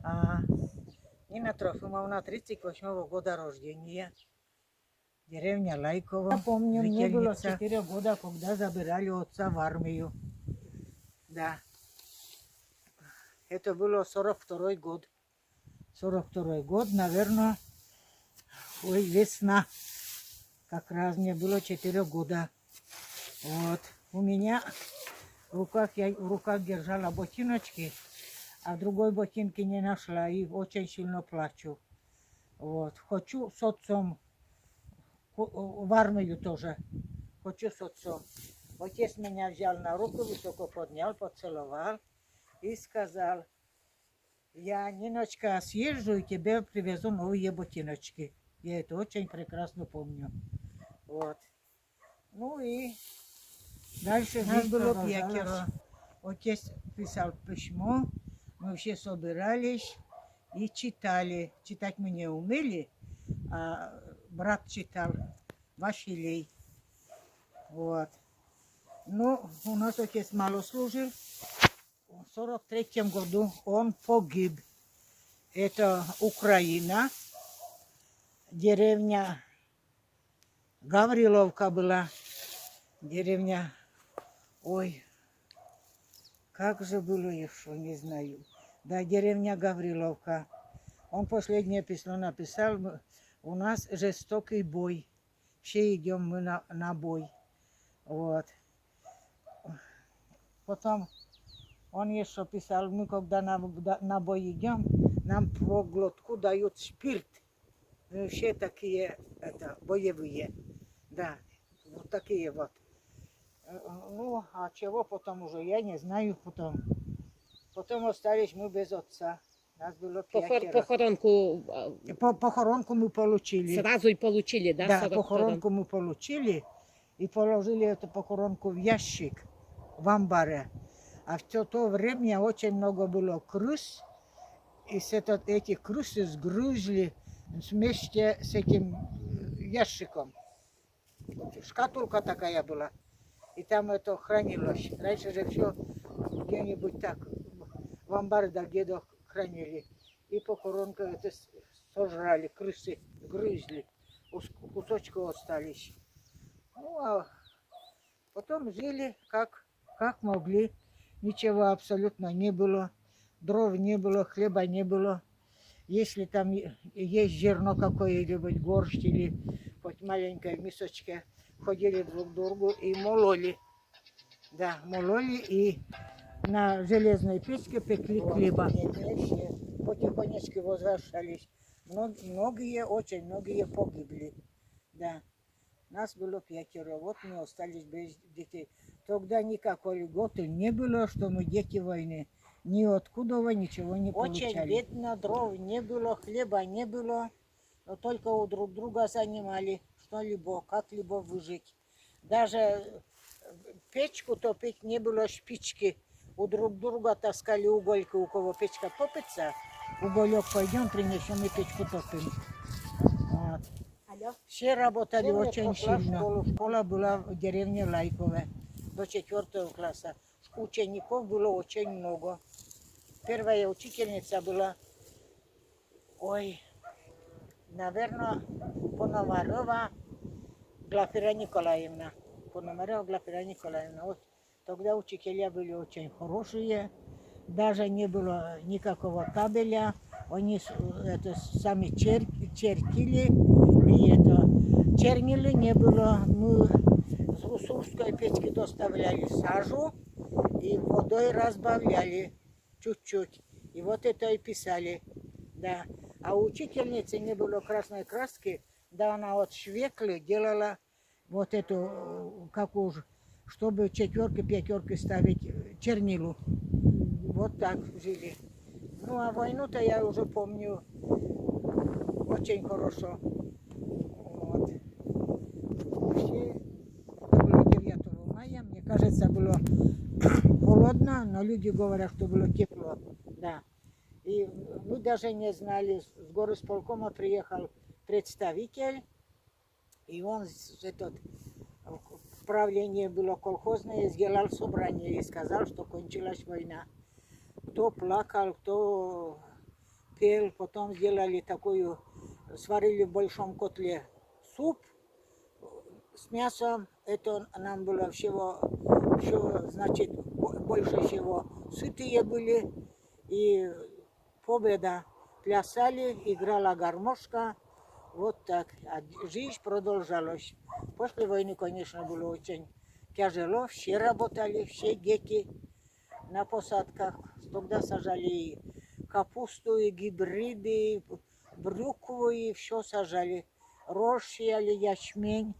А Нина Трофимовна 38-го года рождения. Деревня Лайково. Я помню, мне было 4 года, когда забирали отца в армию. Да. Это было 42-й год. 42-й год, наверное, весна. Как раз мне было 4 года. Вот. У меня я в руках держала ботиночки, а другой ботинки не нашла и очень сильно плачу. Вот. Хочу с отцом в армию тоже. Хочу с отцом. Отец меня взял на руку, высоко поднял, поцеловал и сказал: я, Ниночка, съезжу и тебе привезу новые ботиночки. Я это очень прекрасно помню. Вот. Ну и дальше нас было 5. Отец писал письмо, мы все собирались и читали. Читать мы не умели, а брат читал, Василий. Вот. Ну, у нас отец мало служил. В 43-м году он погиб. Это Украина, деревня Гавриловка была. Деревня, ой, как же было еще, не знаю. Да, деревня Гавриловка. Он последнее письмо написал: у нас жестокий бой. Все идем мы на бой. Вот. Потом он еще писал: мы когда на бой идем, нам по глотку дают спирт. Мы все такие боевые. Да, вот такие вот. Ну, а чего потом уже, я не знаю потом. Потом остались мы без отца. Нас было 5. Похоронку Похоронку мы получили. сразу и получили, да? Да, похоронку мы получили и положили эту похоронку в ящик в амбаре. А в то время очень много было крыс, и эти крысы сгрызли вместе с этим ящиком. Шкатулка такая была. И там это хранилось. Раньше же все где-нибудь так в амбаре да где-то хранили. И похоронка это сожрали, крысы грызли. Кусочки остались. Ну, а потом жили как могли. Ничего абсолютно не было. Дров не было, хлеба не было. Если там есть зерно какое-нибудь, горсть или хоть маленькой мисочке, ходили друг к другу и мололи. Да, мололи и на железной печке пекли хлеба. Потихонечку возвращались. Многие, очень многие погибли. Да. Нас было 5. Вот мы остались без детей. Тогда никакой льготы не было, что мы дети войны. Ниоткуда ничего не получали. Очень бедно, дров не было, хлеба не было. Но только у друг друга занимали что-либо, как-либо выжить. Даже печку топить не было спички. У друг друга таскали угольки, у кого печка топится. Уголек пойдем, принесем и печку топим. Вот. Все работали очень сильно. Школа была в деревне Лайкове до 4 класса. Учеников было очень много. Первая учительница была, наверное, Пономарева Глафира Николаевна. Пономарева Глафира Николаевна. Вот тогда учителя были очень хорошие. Даже не было никакого табеля. Они это сами чертили. И это чернили не было. Мы с Усурской печки доставляли сажу и водой разбавляли чуть-чуть. И вот это и писали. Да. А у учительницы не было красной краски, да она от швеклы делала вот эту, как уж, чтобы 4, 5 ставить чернилу. Вот так жили. Ну а войну-то я уже помню очень хорошо. Вот. Вообще, это было 9 мая, мне кажется, было холодно, но люди говорят, что было тепло. Да. И мы даже не знали, с горосполкома приехал представитель, и он правление было колхозное, сделал собрание и сказал, что кончилась война. Кто плакал, кто пел, потом сделали такую, сварили в большом котле суп с мясом. Это нам было всего, значит, больше всего. Сытые были, и победа. Плясали, играла гармошка. Вот так. А жизнь продолжалась. После войны, конечно, было очень тяжело. Все работали, все дети на посадках. Тогда сажали и капусту, и гибриды, и брюкву, и все сажали. Рожь сеяли, ячмень.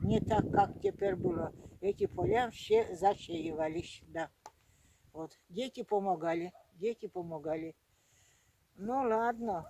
Не так, как теперь было. Эти поля все засеивались, да. Вот. Дети помогали. Ну ладно.